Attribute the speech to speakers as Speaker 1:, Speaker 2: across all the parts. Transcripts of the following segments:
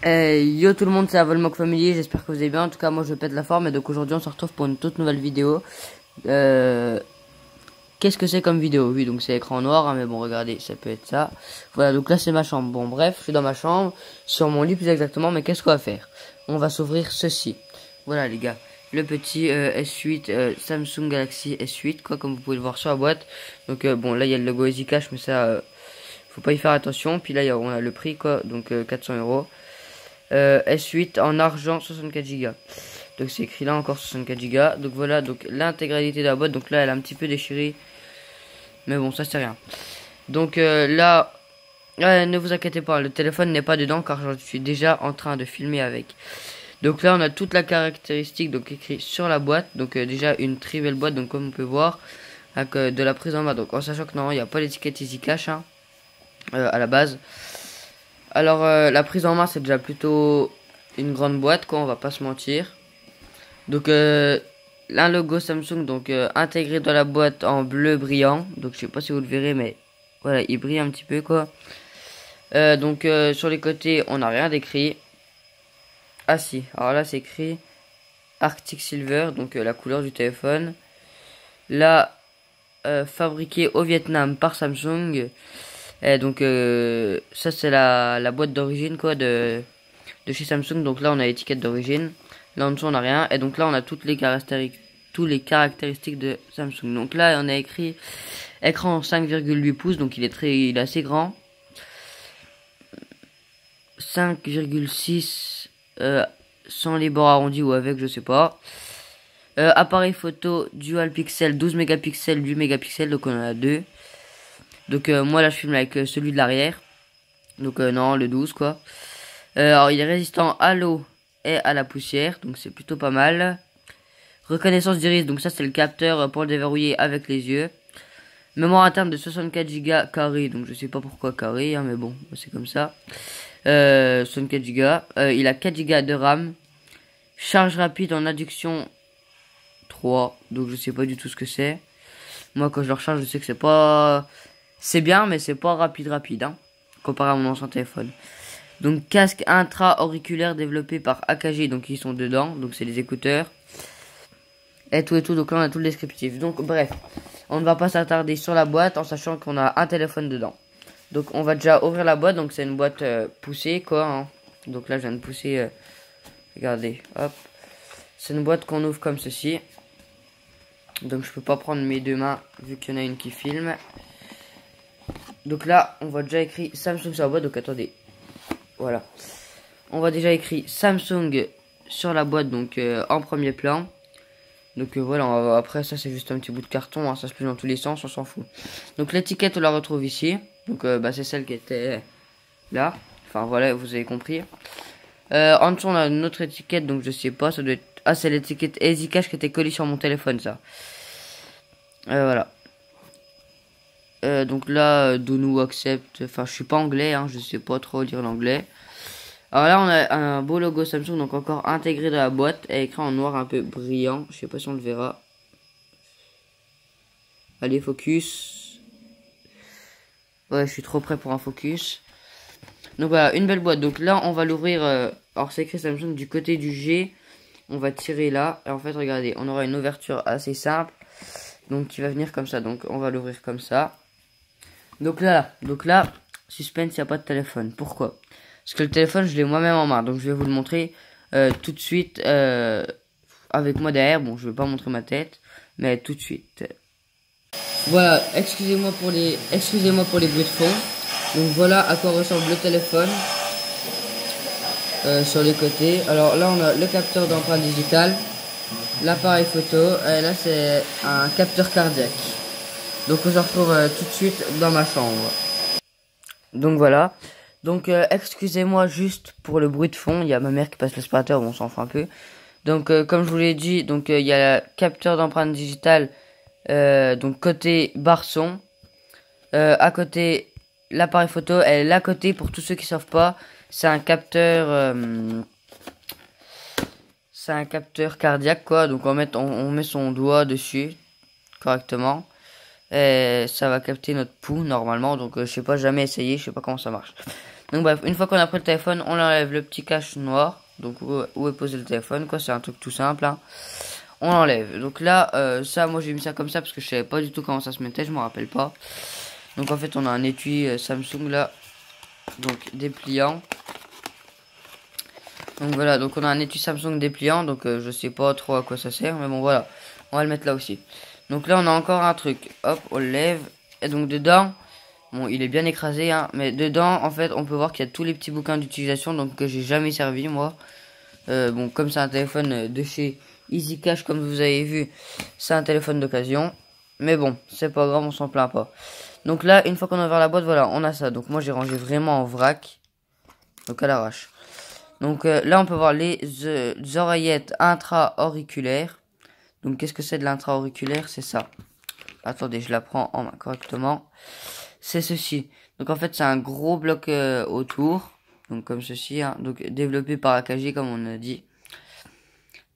Speaker 1: Yo tout le monde, c'est Avolmoc Family, j'espère que vous allez bien. En tout cas, moi je pète la forme et donc aujourd'hui on se retrouve pour une toute nouvelle vidéo. Qu'est-ce que c'est comme vidéo? Oui, donc c'est écran noir, hein, mais bon, regardez, ça peut être ça. Voilà, donc là c'est ma chambre. Bon, bref, je suis dans ma chambre, sur mon lit plus exactement, mais qu'est-ce qu'on va faire? On va s'ouvrir ceci. Voilà les gars, le petit S8, Samsung Galaxy S8, quoi, comme vous pouvez le voir sur la boîte. Donc bon, là il y a le logo EasyCash, mais ça, faut pas y faire attention. Puis là, on a le prix, quoi, donc 400 euros. S8 en argent 64 Go. Donc c'est écrit là encore 64 Go. Donc voilà, donc l'intégralité de la boîte. Donc là elle est un petit peu déchirée. Mais bon, ça c'est rien. Donc là, ne vous inquiétez pas, le téléphone n'est pas dedans car je suis déjà en train de filmer avec. Donc là on a toute la caractéristique donc écrit sur la boîte. Donc déjà une très belle boîte, donc comme on peut voir, avec de la prise en main. Donc en sachant que non, il n'y a pas l'étiquette EasyCash hein, à la base. Alors la prise en main c'est déjà plutôt une grande boîte quoi, on va pas se mentir. Donc un logo Samsung donc intégré dans la boîte en bleu brillant. Donc je sais pas si vous le verrez mais voilà, il brille un petit peu quoi. Donc sur les côtés on n'a rien d'écrit. Ah si, alors là c'est écrit Arctic Silver, donc la couleur du téléphone. Là fabriqué au Vietnam par Samsung. Et donc ça c'est la boîte d'origine quoi de chez Samsung. Donc là on a l'étiquette d'origine. Là en dessous on a rien. Et donc là on a toutes les caractéristiques de Samsung. Donc là on a écrit écran 5,8 pouces. Donc il est assez grand. 5,6 sans les bords arrondis ou avec, je sais pas. Appareil photo dual pixel 12 mégapixels, 8 mégapixels. Donc on en a deux. Donc moi là je filme avec celui de l'arrière. Donc non, le 12 quoi. Alors il est résistant à l'eau et à la poussière. Donc c'est plutôt pas mal. Reconnaissance d'iris. Donc ça c'est le capteur pour le déverrouiller avec les yeux. Mémoire interne de 64 Go carré. Donc je sais pas pourquoi carré hein, mais bon c'est comme ça. 64 Go. Il a 4 Go de RAM. Charge rapide en induction 3. Donc je sais pas du tout ce que c'est. Moi quand je le recharge je sais que c'est pas... C'est bien mais c'est pas rapide hein. Comparé à mon ancien téléphone. Donc casque intra-auriculaire développé par AKG. Donc ils sont dedans. Donc c'est les écouteurs. Et tout. Donc là on a tout le descriptif. Donc bref. On ne va pas s'attarder sur la boîte en sachant qu'on a un téléphone dedans. Donc on va déjà ouvrir la boîte. Donc c'est une boîte poussée quoi hein. Donc là je viens de pousser. Regardez. Hop. C'est une boîte qu'on ouvre comme ceci. Donc je peux pas prendre mes deux mains vu qu'il y en a une qui filme. Donc là on voit déjà écrit Samsung sur la boîte. Donc attendez. Voilà. On voit déjà écrit Samsung sur la boîte. Donc en premier plan. Donc voilà, après ça c'est juste un petit bout de carton, hein, ça se plie dans tous les sens, on s'en fout. Donc l'étiquette on la retrouve ici. Donc bah, c'est celle qui était là. Enfin voilà, vous avez compris. En dessous on a une autre étiquette, donc je sais pas, ça doit être... Ah c'est l'étiquette EasyCash qui était collée sur mon téléphone ça. Voilà. Donc là, Donou accepte, enfin je suis pas anglais, hein, je sais pas trop lire l'anglais. Alors là on a un beau logo Samsung donc encore intégré dans la boîte et écrit en noir un peu brillant. Je sais pas si on le verra. Allez focus. Ouais je suis trop près pour un focus. Donc voilà une belle boîte. Donc là on va l'ouvrir. Alors c'est écrit Samsung du côté du G. On va tirer là. Et en fait regardez on aura une ouverture assez simple. Donc qui va venir comme ça. Donc on va l'ouvrir comme ça. Donc là suspense il n'y a pas de téléphone. Pourquoi? Parce que le téléphone, je l'ai moi-même en main. Donc, je vais vous le montrer tout de suite avec moi derrière. Bon, je vais pas montrer ma tête, mais tout de suite. Voilà, excusez-moi pour les bruits de fond. Donc, voilà à quoi ressemble le téléphone sur les côtés. Alors là, on a le capteur d'empreinte digitale, l'appareil photo. Et là, c'est un capteur cardiaque. Donc, on se retrouve tout de suite dans ma chambre. Donc, voilà. Donc excusez-moi juste pour le bruit de fond, il y a ma mère qui passe l'aspirateur, bon, on s'en fout un peu. Donc comme je vous l'ai dit, donc il y a le capteur d'empreinte digitale donc côté barre son. À côté l'appareil photo, et là côté pour tous ceux qui savent pas, c'est un capteur cardiaque quoi. Donc on met son doigt dessus correctement. Et ça va capter notre pouls normalement. Donc je sais pas, jamais essayé, je sais pas comment ça marche. Donc bref, une fois qu'on a pris le téléphone, on enlève le petit cache noir. Donc où est posé le téléphone, quoi, c'est un truc tout simple, hein. On l'enlève. Donc là, ça, moi j'ai mis ça comme ça parce que je savais pas du tout comment ça se mettait, je m'en rappelle pas. Donc en fait, on a un étui Samsung là, donc dépliant. Donc voilà, donc on a un étui Samsung dépliant, donc je sais pas trop à quoi ça sert, mais bon voilà, on va le mettre là aussi. Donc là, on a encore un truc, hop, on le lève, et donc dedans, bon, il est bien écrasé, hein, mais dedans, en fait, on peut voir qu'il y a tous les petits bouquins d'utilisation, donc que j'ai jamais servi, moi. Bon, comme c'est un téléphone de chez Easy Cash, comme vous avez vu, c'est un téléphone d'occasion. Mais bon, c'est pas grave, on s'en plaint pas. Donc là, une fois qu'on a ouvert la boîte, voilà, on a ça. Donc moi, j'ai rangé vraiment en vrac, donc à l'arrache. Donc là, on peut voir les oreillettes intra-auriculaires. Donc qu'est-ce que c'est de l'intra-auriculaire? C'est ça. Attendez, je la prends en main correctement. C'est ceci. Donc en fait, c'est un gros bloc autour. Donc comme ceci, hein. Donc développé par AKG comme on a dit.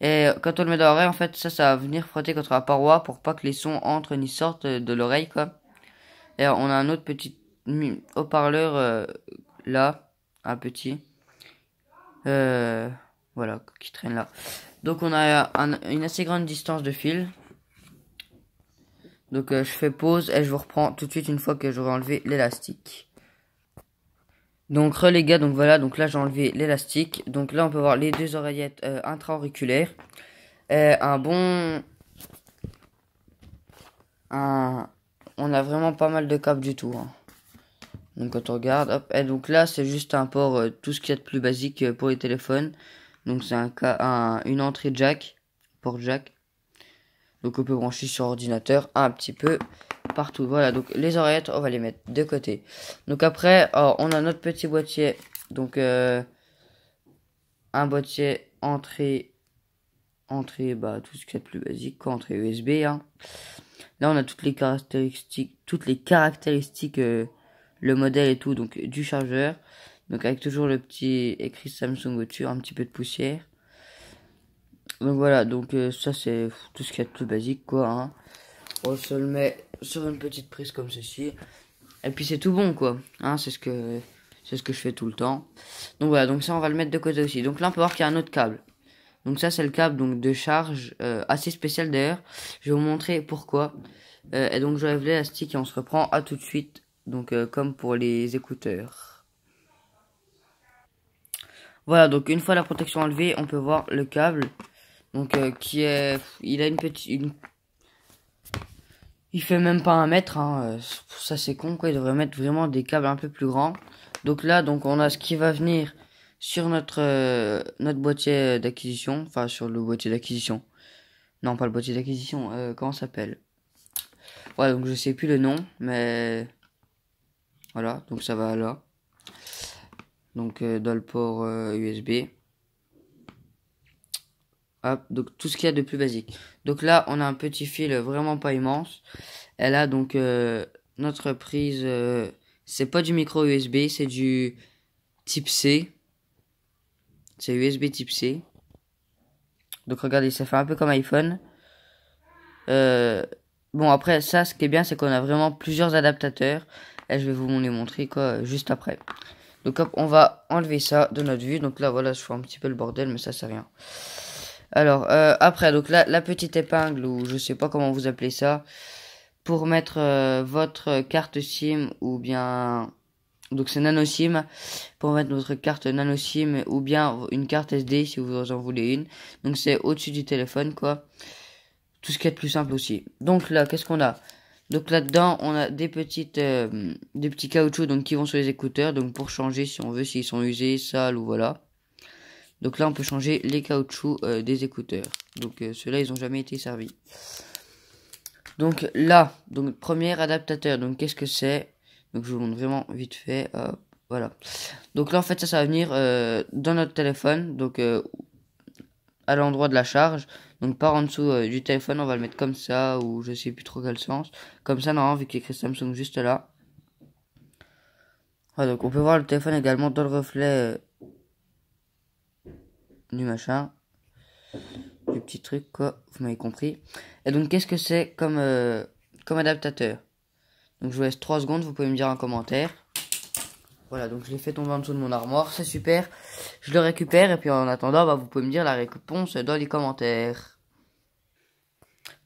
Speaker 1: Et quand on le met dans l'oreille, en fait, ça va venir frotter contre la paroi pour pas que les sons entrent ni sortent de l'oreille, quoi. Et on a un autre petit haut-parleur là, un petit. Voilà, qui traîne là. Donc on a une assez grande distance de fil. Donc je fais pause et je vous reprends tout de suite une fois que j'aurai enlevé l'élastique. Donc les gars, donc voilà, donc là j'ai enlevé l'élastique. Donc là on peut voir les deux oreillettes intra-auriculaires. On a vraiment pas mal de câbles du tout, hein. Donc quand on regarde, hop, et donc là c'est juste un port, tout ce qu'il y a de plus basique pour les téléphones. Donc c'est une entrée jack, port jack. Donc on peut brancher sur ordinateur un petit peu partout. Voilà, donc les oreillettes, on va les mettre de côté. Donc après, on a notre petit boîtier. Donc un boîtier entrée, bah tout ce qu'il y a de plus basique, quoi, entrée USB, hein. Là on a toutes les caractéristiques, le modèle et tout, donc du chargeur. Donc avec toujours le petit écrit Samsung au-dessus, un petit peu de poussière. Donc voilà, donc ça c'est tout ce qu'il y a de plus basique, quoi, hein. On se le met sur une petite prise comme ceci. Et puis c'est tout bon, quoi, hein, c'est ce que je fais tout le temps. Donc voilà, donc ça on va le mettre de côté aussi. Donc là on peut voir qu'il y a un autre câble. Donc ça c'est le câble donc de charge, assez spécial d'ailleurs. Je vais vous montrer pourquoi. Et donc j'enlève l'élastique et on se reprend à tout de suite. Donc comme pour les écouteurs. Voilà, donc une fois la protection enlevée, on peut voir le câble. Donc il a il fait même pas 1 mètre, hein. Ça c'est con, quoi. Il devrait mettre vraiment des câbles un peu plus grands. Donc là, donc on a ce qui va venir sur notre boîtier d'acquisition. Enfin, sur le boîtier d'acquisition. Non, pas le boîtier d'acquisition. Comment ça s'appelle? Ouais, donc je sais plus le nom, mais voilà. Donc ça va là. Donc dans le port USB. Hop, donc tout ce qu'il y a de plus basique. Donc là, on a un petit fil vraiment pas immense. Et là, donc notre prise, c'est pas du micro USB, c'est du type C. C'est USB type C. Donc regardez, ça fait un peu comme iPhone. Bon, après ça, ce qui est bien, c'est qu'on a vraiment plusieurs adaptateurs. Et je vais vous les montrer, quoi, juste après. Donc hop, on va enlever ça de notre vue. Donc là, voilà, je fais un petit peu le bordel, mais ça c'est rien. Alors après, donc là, la petite épingle, ou je sais pas comment vous appelez ça, pour mettre votre carte SIM, ou bien, donc c'est nano SIM, pour mettre votre carte nano SIM, ou bien une carte SD si vous en voulez une. Donc c'est au-dessus du téléphone, quoi. Tout ce qui est de plus simple aussi. Donc là, qu'est-ce qu'on a? Donc là-dedans, on a des petits caoutchoucs donc qui vont sur les écouteurs, donc pour changer si on veut, s'ils sont usés, sales ou voilà. Donc là, on peut changer les caoutchoucs des écouteurs. Donc ceux-là, ils ont jamais été servis. Donc là, donc premier adaptateur. Donc qu'est-ce que c'est? Donc je vous montre vraiment vite fait. Voilà. Donc là, en fait, ça va venir dans notre téléphone. Donc à l'endroit de la charge. Donc par en dessous du téléphone, on va le mettre comme ça, ou je sais plus trop quel sens. Comme ça, normalement, vu qu'il y a écrit Samsung juste là. Voilà, donc on peut voir le téléphone également dans le reflet du machin. Du petit truc, quoi, vous m'avez compris. Et donc qu'est-ce que c'est comme adaptateur? Donc je vous laisse 3 secondes, vous pouvez me dire en commentaire. Voilà, donc je l'ai fait tomber en dessous de mon armoire, c'est super. Je le récupère et puis en attendant, bah, vous pouvez me dire la réponse dans les commentaires.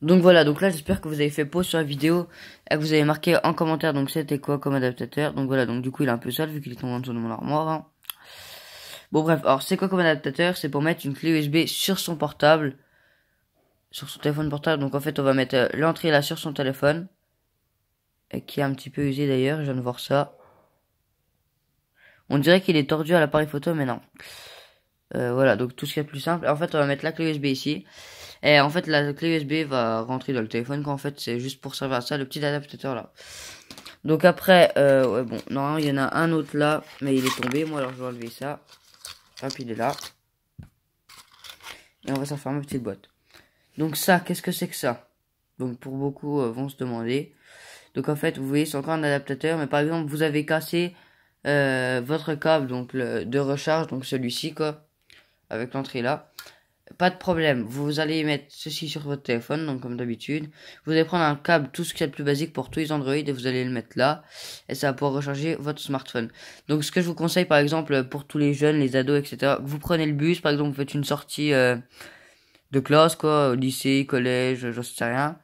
Speaker 1: Donc voilà, donc là j'espère que vous avez fait pause sur la vidéo et que vous avez marqué en commentaire donc c'était quoi comme adaptateur. Donc voilà, donc du coup il est un peu sale vu qu'il est tombé en dessous de mon armoire. Hein. Bon bref, alors c'est quoi comme adaptateur? C'est pour mettre une clé USB sur son portable, sur son téléphone portable. Donc en fait on va mettre l'entrée là sur son téléphone, et qui est un petit peu usé d'ailleurs, je viens de voir ça. On dirait qu'il est tordu à l'appareil photo mais non. Voilà, donc tout ce qui est plus simple. En fait on va mettre la clé USB ici. Et en fait, la clé USB va rentrer dans le téléphone, quoi. En fait, c'est juste pour servir à ça, le petit adaptateur là. Donc après, ouais, bon, non, il y en a un autre là, mais il est tombé. Moi, alors, je vais enlever ça. Hop, il est là. Et on va s'en faire ma petite boîte. Donc ça, qu'est-ce que c'est que ça? Donc pour beaucoup vont se demander. Donc en fait, vous voyez, c'est encore un adaptateur, mais par exemple, vous avez cassé votre câble donc de recharge, donc celui-ci, quoi, avec l'entrée là. Pas de problème, vous allez mettre ceci sur votre téléphone, donc comme d'habitude. Vous allez prendre un câble, tout ce qui est le plus basique pour tous les Android, et vous allez le mettre là. Et ça va pouvoir recharger votre smartphone. Donc ce que je vous conseille par exemple pour tous les jeunes, les ados, etc. Vous prenez le bus, par exemple vous faites une sortie de classe, quoi, au lycée, collège, j'en sais rien.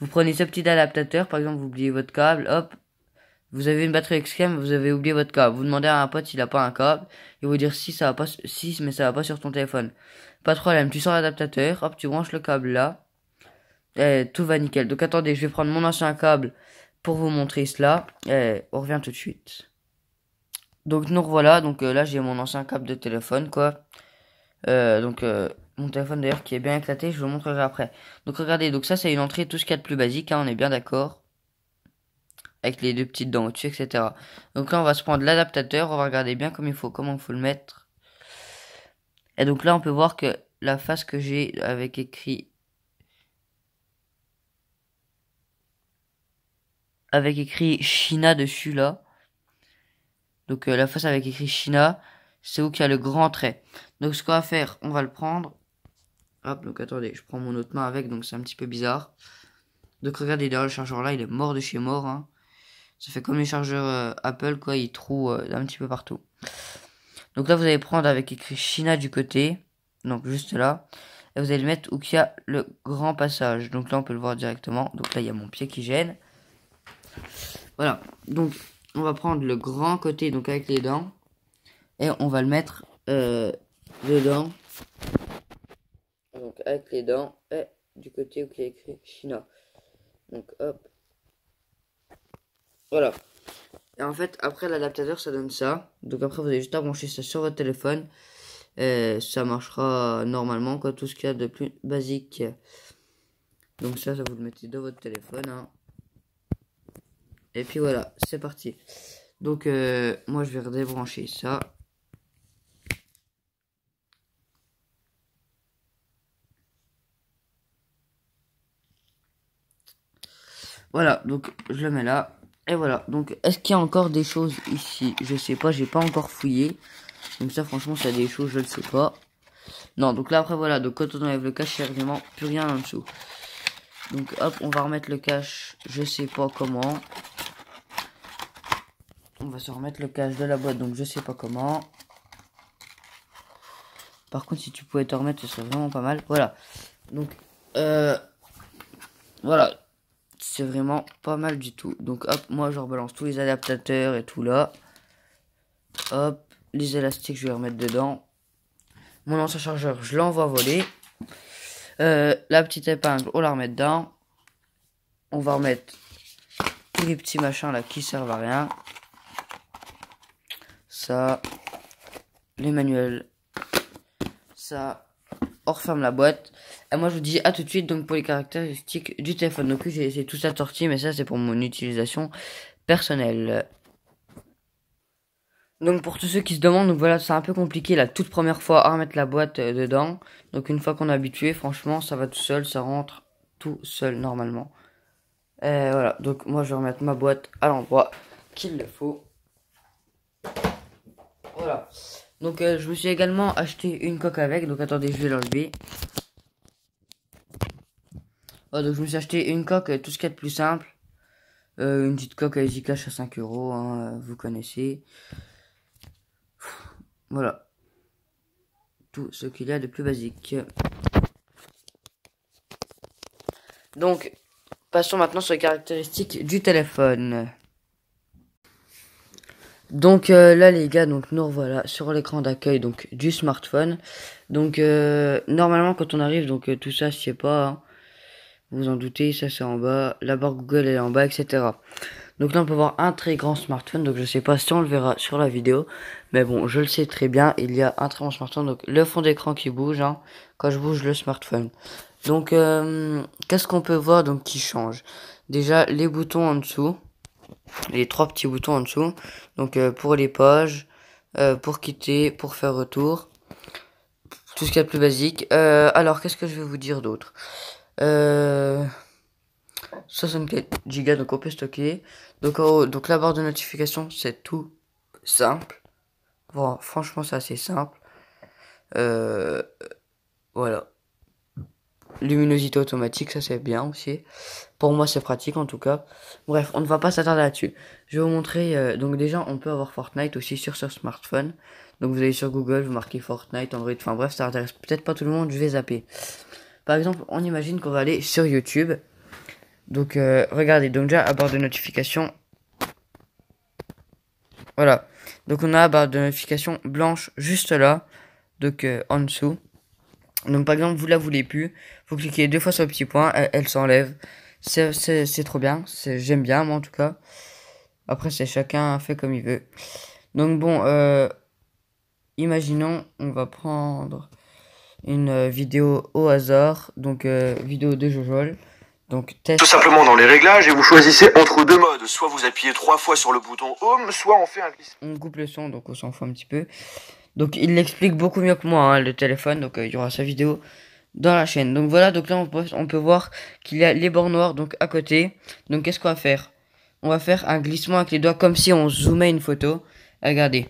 Speaker 1: Vous prenez ce petit adaptateur, par exemple vous oubliez votre câble, hop. Vous avez une batterie extrême, vous avez oublié votre câble. Vous demandez à un pote s'il a pas un câble. Il va vous dire si ça va pas, si, mais ça va pas sur ton téléphone. Pas de problème, tu sors l'adaptateur, hop, tu branches le câble là. Et tout va nickel. Donc attendez, je vais prendre mon ancien câble pour vous montrer cela. Et on revient tout de suite. Donc nous revoilà, donc là j'ai mon ancien câble de téléphone, quoi. Mon téléphone d'ailleurs qui est bien éclaté, je vous le montrerai après. Donc regardez, donc ça c'est une entrée, tout ce qu'il y a de plus basique, hein, on est bien d'accord. Avec les deux petites dents au-dessus, etc. Donc là, on va se prendre l'adaptateur, on va regarder bien comme il faut, comment il faut le mettre. Et donc là, on peut voir que la face que j'ai avec écrit China dessus là. Donc la face avec écrit China, c'est où qu'il y a le grand trait. Donc ce qu'on va faire, on va le prendre. Hop, donc attendez, je prends mon autre main avec, donc c'est un petit peu bizarre. Donc regardez, derrière le chargeur là, il est mort de chez mort. Hein. Ça fait comme les chargeurs Apple, quoi, il troue un petit peu partout. Donc là, vous allez prendre avec écrit China du côté, donc juste là, et vous allez le mettre où il y a le grand passage. Donc là, on peut le voir directement. Donc là, il y a mon pied qui gêne. Voilà. Donc, on va prendre le grand côté, donc avec les dents, et on va le mettre dedans. Donc avec les dents, et du côté où il y a écrit China. Donc hop. Voilà. Et en fait, après l'adaptateur, ça donne ça. Donc après, vous avez juste à brancher ça sur votre téléphone. Et ça marchera normalement, quoi, tout ce qu'il y a de plus basique. Donc ça vous le mettez dans votre téléphone. Hein. Et puis voilà, c'est parti. Donc moi, je vais redébrancher ça. Voilà, donc je le mets là. Et voilà, donc est-ce qu'il y a encore des choses ici? Je sais pas, j'ai pas encore fouillé. Donc ça, franchement, s'il y a des choses, je ne sais pas. Non, donc là, après, voilà, donc quand on enlève le cache, il n'y a vraiment plus rien en dessous. Donc hop, on va remettre le cache, je sais pas comment. On va se remettre le cache de la boîte, donc je sais pas comment. Par contre, si tu pouvais te remettre, ce serait vraiment pas mal. Voilà, donc voilà. C'est vraiment pas mal du tout. Donc hop, moi je rebalance tous les adaptateurs et tout là. Hop, les élastiques je vais remettre dedans. Mon ancien chargeur je l'envoie voler. La petite épingle on la remet dedans. On va remettre tous les petits machins là qui servent à rien. Ça, les manuels. Ça, on referme la boîte. Et moi je vous dis à tout de suite donc pour les caractéristiques du téléphone. Donc j'ai essayé tout ça sorti, mais ça c'est pour mon utilisation personnelle. Donc pour tous ceux qui se demandent, donc voilà, c'est un peu compliqué la toute première fois à remettre la boîte dedans. Donc une fois qu'on est habitué, franchement, ça va tout seul, ça rentre tout seul normalement. Et voilà, donc moi je vais remettre ma boîte à l'endroit qu'il le faut. Voilà. Donc je me suis également acheté une coque avec, donc attendez, je vais l'enlever. Oh, donc je me suis acheté une coque, tout ce qu'il y a de plus simple. Une petite coque à EasyCash à 5 €, hein, vous connaissez. Voilà. Tout ce qu'il y a de plus basique. Donc, passons maintenant sur les caractéristiques du téléphone. Donc là les gars, donc nous revoilà sur l'écran d'accueil donc du smartphone. Donc normalement quand on arrive, donc tout ça je sais pas, hein, vous en doutez, ça c'est en bas, la barre Google elle est en bas, etc. Donc là on peut voir un très grand smartphone, donc je sais pas si on le verra sur la vidéo, mais bon je le sais très bien, il y a un très grand smartphone, donc le fond d'écran qui bouge, hein, quand je bouge le smartphone. Donc qu'est-ce qu'on peut voir donc qui change? Déjà les boutons en dessous. Les trois petits boutons en dessous. Donc pour les pages, pour quitter, pour faire retour. Tout ce qu'il y a de plus basique. Alors qu'est-ce que je vais vous dire d'autre 64 Go, donc on peut stocker. Donc, donc la barre de notification, c'est tout simple. Bon, franchement, c'est assez simple. Voilà. Luminosité automatique, ça c'est bien aussi. Pour moi, c'est pratique en tout cas. Bref, on ne va pas s'attarder là-dessus. Je vais vous montrer. Donc déjà, on peut avoir Fortnite aussi sur ce smartphone. Donc vous allez sur Google, vous marquez Fortnite, Android. Enfin bref, ça intéresse peut-être pas tout le monde. Je vais zapper. Par exemple, on imagine qu'on va aller sur YouTube. Donc regardez. Donc déjà, à barre de notification. Voilà. Donc on a la barre de notification blanche juste là. Donc en dessous. Donc par exemple, vous la voulez plus. Vous cliquez 2 fois sur le petit point. Elle s'enlève. C'est trop bien. J'aime bien, moi en tout cas. Après, c'est chacun fait comme il veut. Donc bon, imaginons, on va prendre une vidéo au hasard. Donc vidéo de Jojol. Donc test.
Speaker 2: Tout simplement dans les réglages et vous choisissez entre deux modes. Soit vous appuyez 3 fois sur le bouton Home, soit on fait un glissement.
Speaker 1: On coupe le son, donc on s'en fout un petit peu. Donc il l'explique beaucoup mieux que moi, hein, le téléphone. Donc il y aura sa vidéo dans la chaîne. Donc voilà, donc là on peut voir qu'il y a les bords noirs donc à côté. Donc qu'est-ce qu'on va faire? On va faire un glissement avec les doigts comme si on zoomait une photo. Regardez,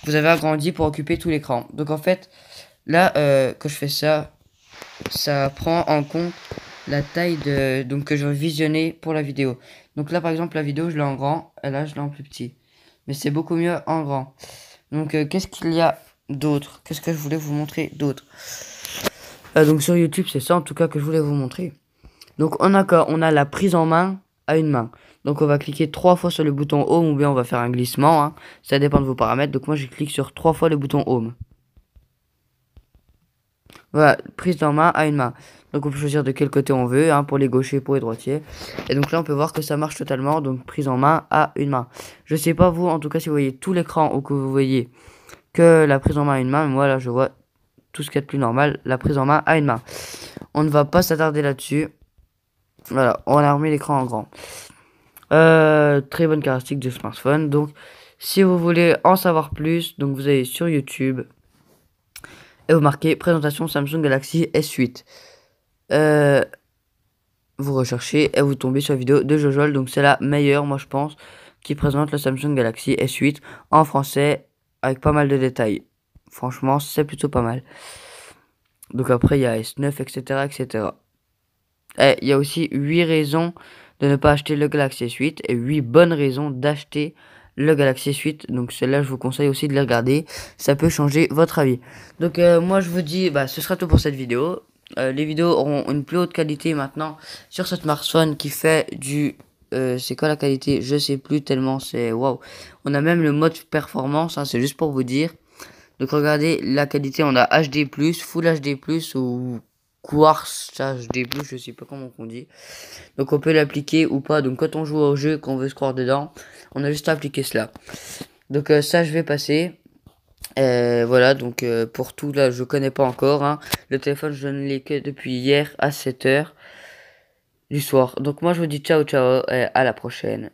Speaker 1: vous avez agrandi pour occuper tout l'écran. Donc en fait, là quand je fais ça, ça prend en compte la taille de donc que je vais visionner pour la vidéo. Donc là par exemple la vidéo je l'ai en grand, et là je l'ai en plus petit. Mais c'est beaucoup mieux en grand. Donc qu'est-ce qu'il y a d'autre? Qu'est-ce que je voulais vous montrer d'autre? Donc sur YouTube c'est ça en tout cas que je voulais vous montrer. Donc on a quoi? On a la prise en main à une main. Donc on va cliquer 3 fois sur le bouton Home ou bien on va faire un glissement, hein. Ça dépend de vos paramètres. Donc moi je clique sur 3 fois le bouton Home. Voilà, prise en main à une main. Donc on peut choisir de quel côté on veut, hein, pour les gauchers, pour les droitiers. Et donc là on peut voir que ça marche totalement. Donc prise en main à une main. Je sais pas vous, en tout cas si vous voyez tout l'écran ou que vous voyez que la prise en main à une main. Mais moi là je vois tout ce qu'il y a de plus normal, la prise en main à une main. On ne va pas s'attarder là-dessus. Voilà, on a remis l'écran en grand. Très bonne caractéristique du smartphone. Donc si vous voulez en savoir plus, donc vous allez sur YouTube et vous marquez présentation Samsung Galaxy S8. Vous recherchez et vous tombez sur la vidéo de Jojol. Donc c'est la meilleure, moi je pense, qui présente le Samsung Galaxy S8 en français avec pas mal de détails. Franchement, c'est plutôt pas mal. Donc après, il y a S9, etc., etc. Et il y a aussi 8 raisons de ne pas acheter le Galaxy S8 et 8 bonnes raisons d'acheter le Galaxy S8. Donc celle-là, je vous conseille aussi de les regarder. Ça peut changer votre avis. Donc moi, je vous dis, bah, ce sera tout pour cette vidéo. Les vidéos auront une plus haute qualité maintenant sur ce smartphone qui fait du... c'est quoi la qualité? Je sais plus tellement, c'est... Waouh. On a même le mode performance, hein, c'est juste pour vous dire. Donc regardez la qualité, on a HD+, Full HD+, ou Quartz HD+, je sais pas comment on dit. Donc on peut l'appliquer ou pas. Donc quand on joue au jeu, qu'on veut se croire dedans, on a juste à appliquer cela. Donc ça je vais passer. Voilà, donc pour tout là, je connais pas encore, hein. Le téléphone, je ne l'ai que depuis hier à 7h du soir. Donc moi je vous dis ciao ciao et à la prochaine.